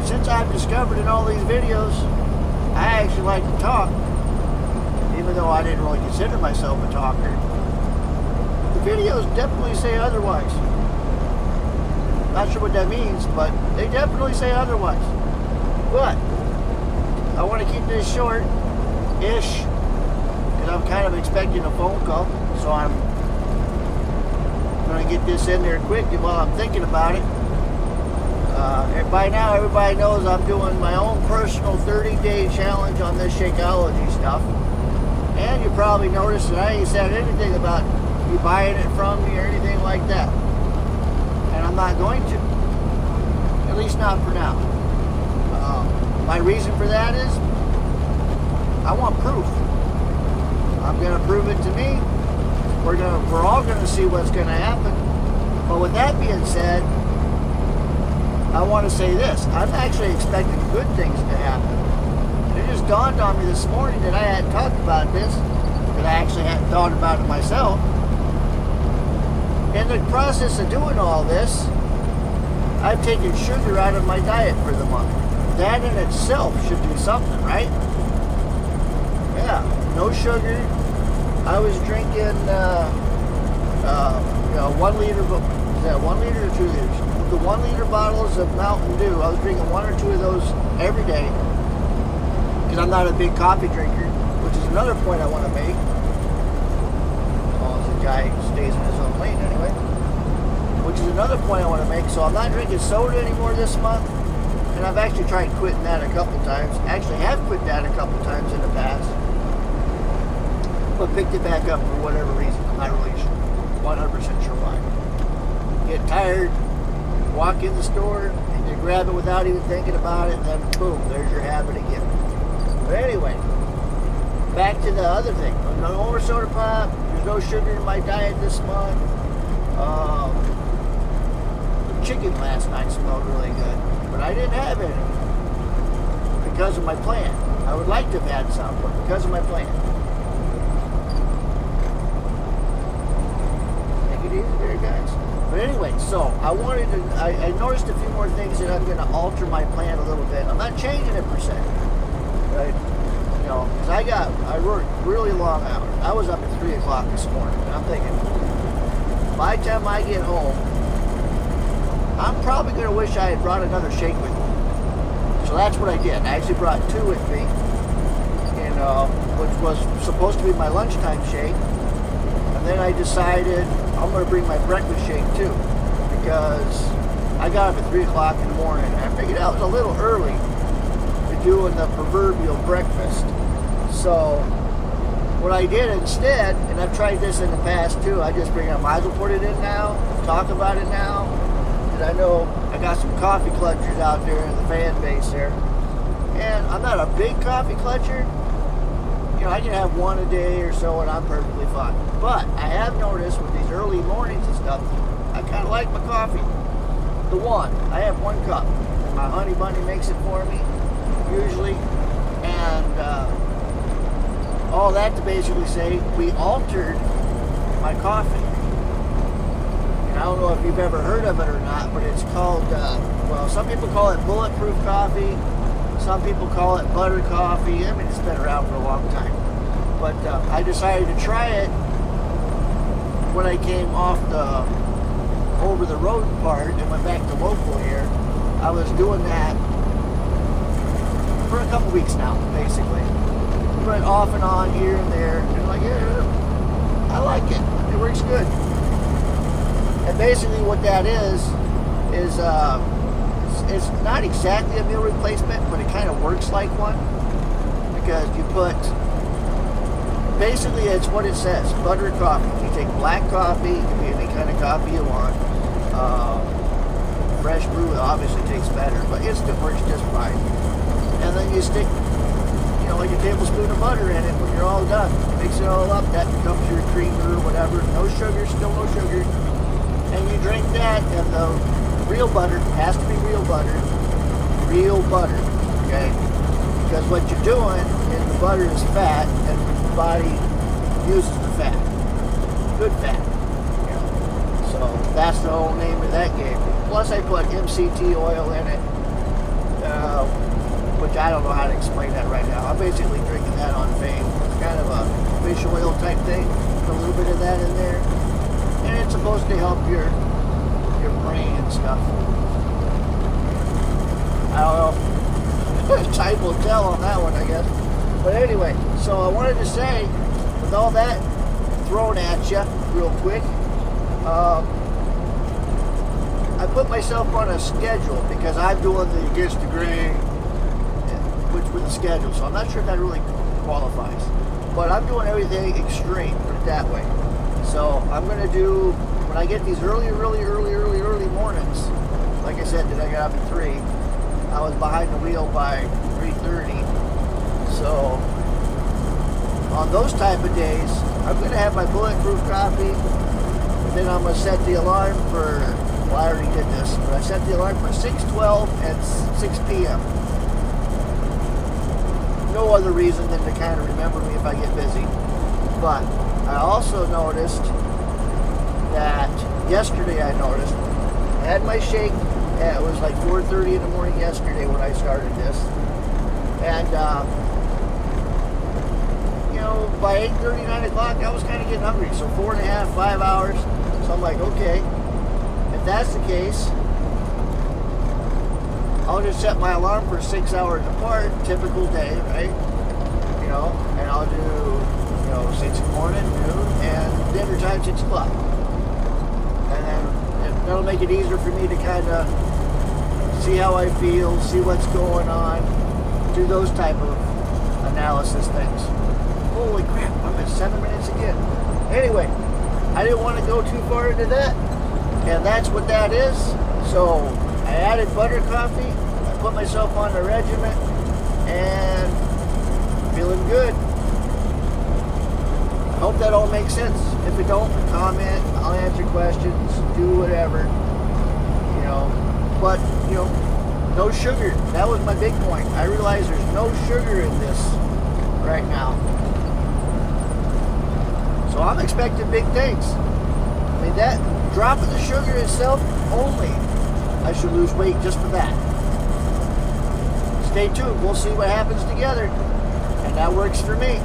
And since I've discovered in all these videos, I actually like to talk, even though I didn't really consider myself a talker. The videos definitely say otherwise. Not sure what that means, but they definitely say otherwise. But I want to keep this short-ish, because I'm kind of expecting a phone call, so I'm going to get this in there quick while I'm thinking about it. And by now, everybody knows I'm doing my own personal 30-day challenge on this shakeology stuff. And you probably noticed that I ain't said anything about you buying it from me or anything like that. And I'm not going to. At least not for now. My reason for that is I want proof. I'm going to prove it to me. We're all going to see what's going to happen. But with that being said, I want to say this. I'm actually expecting good things to happen. And it just dawned on me this morning that I hadn't talked about this, that I actually hadn't thought about it myself. In the process of doing all this, I've taken sugar out of my diet for the month. That in itself should do something, right? Yeah, no sugar. I was drinking, 1 liter, is that 1 liter or 2 liters? The 1 liter bottles of Mountain Dew. I was drinking 1 or 2 of those every day because I'm not a big coffee drinker, which is another point I want to make. As long as the guy stays in his own lane anyway. Which is another point I want to make. So I'm not drinking soda anymore this month, and I've actually tried quitting that a couple times. Actually have quit that a couple times in the past, but picked it back up for whatever reason. I'm not really 100% sure why. Get tired, walk in the store, and you grab it without even thinking about it, and then boom, there's your habit again. But anyway, back to the other thing. No more soda pop. There's no sugar in my diet this month. The chicken last night smelled really good, but I didn't have any because of my plan. I would like to have had some, but because of my plan. Take it easy there, guys. But anyway, so I noticed a few more things that I'm going to alter my plan a little bit. I'm not changing it per se, right? You know, because I worked really long hours. I was up at 3 o'clock this morning, and I'm thinking, by the time I get home, I'm probably going to wish I had brought another shake with me. So that's what I did. I actually brought 2 with me, which was supposed to be my lunchtime shake. And then I decided I'm going to bring my breakfast shake too, because I got up at 3 o'clock in the morning, and I figured out it was a little early to doing the proverbial breakfast. So what I did instead, and I've tried this in the past too, I just might as well put it in now, talk about it now. I know I got some coffee clutchers out there in the fan base there, and I'm not a big coffee clutcher. You know, I can have 1 a day or so, and I'm perfectly fine. But I have noticed with these early mornings and stuff, I kind of like my coffee. I have 1 cup. My honey bunny makes it for me usually, and all that to basically say we altered my coffee. I don't know if you've ever heard of it or not, but it's called, some people call it bulletproof coffee. Some people call it butter coffee. I mean, it's been around for a long time. But I decided to try it when I came off the over-the-road part and went back to local here. I was doing that for a couple weeks now, basically. Went off and on here and there. And like, yeah, I like it. It works good. And basically what that is it's not exactly a meal replacement, but it kind of works like one, because you put, basically it's what it says, buttered coffee. You take black coffee, it can be any kind of coffee you want. Fresh brew obviously tastes better, but instant works just fine. And then you stick, like a tablespoon of butter in it when you're all done. Mix it all up, that becomes your creamer or whatever. No sugar, still no sugar. And you drink that, and the real butter has to be real butter, okay? Because what you're doing is the butter is fat, and the body uses the fat, good fat. So that's the whole name of that game. Plus, I put MCT oil in it. which I don't know how to explain that right now. I'm basically drinking that on fame. It's kind of a fish oil type thing, with a little bit of that in there, and it's supposed to help your brain and stuff. I don't know. Time will tell on that one, I guess. But anyway, so I wanted to say, with all that thrown at you real quick, I put myself on a schedule because I'm doing the against the grain, which with the schedule. So I'm not sure if that really qualifies, but I'm doing everything extreme, put it that way. So I'm gonna do, when I get these early mornings, like I said, that I got up at 3. I was behind the wheel by 3:30. So on those type of days, I'm gonna have my bulletproof coffee, and then I'm gonna set the alarm for, well, I already did this, but I set the alarm for 6:12 and 6 p.m. No other reason than to kind of remember me if I get busy. But I also noticed that yesterday I had my shake. It was like 4:30 in the morning yesterday when I started this. And, by 8:30, 9 o'clock, I was kind of getting hungry. So 4.5, 5 hours. So I'm like, okay, if that's the case, I'll just set my alarm for 6 hours apart, typical day, right? And I'll do, 6 in the morning, noon, and dinner time, 6 o'clock. And then that'll make it easier for me to kind of see how I feel, see what's going on, do those type of analysis things. Holy crap, I'm at 7 minutes again. Anyway, I didn't want to go too far into that, and that's what that is. So I added butter coffee, I put myself on the regimen, and feeling good. I hope that all makes sense. If it don't, comment, I'll answer questions, do whatever, but, no sugar. That was my big point. I realize there's no sugar in this right now. So I'm expecting big things. I mean, that drop of the sugar itself only, I should lose weight just for that. Stay tuned. We'll see what happens together. And that works for me.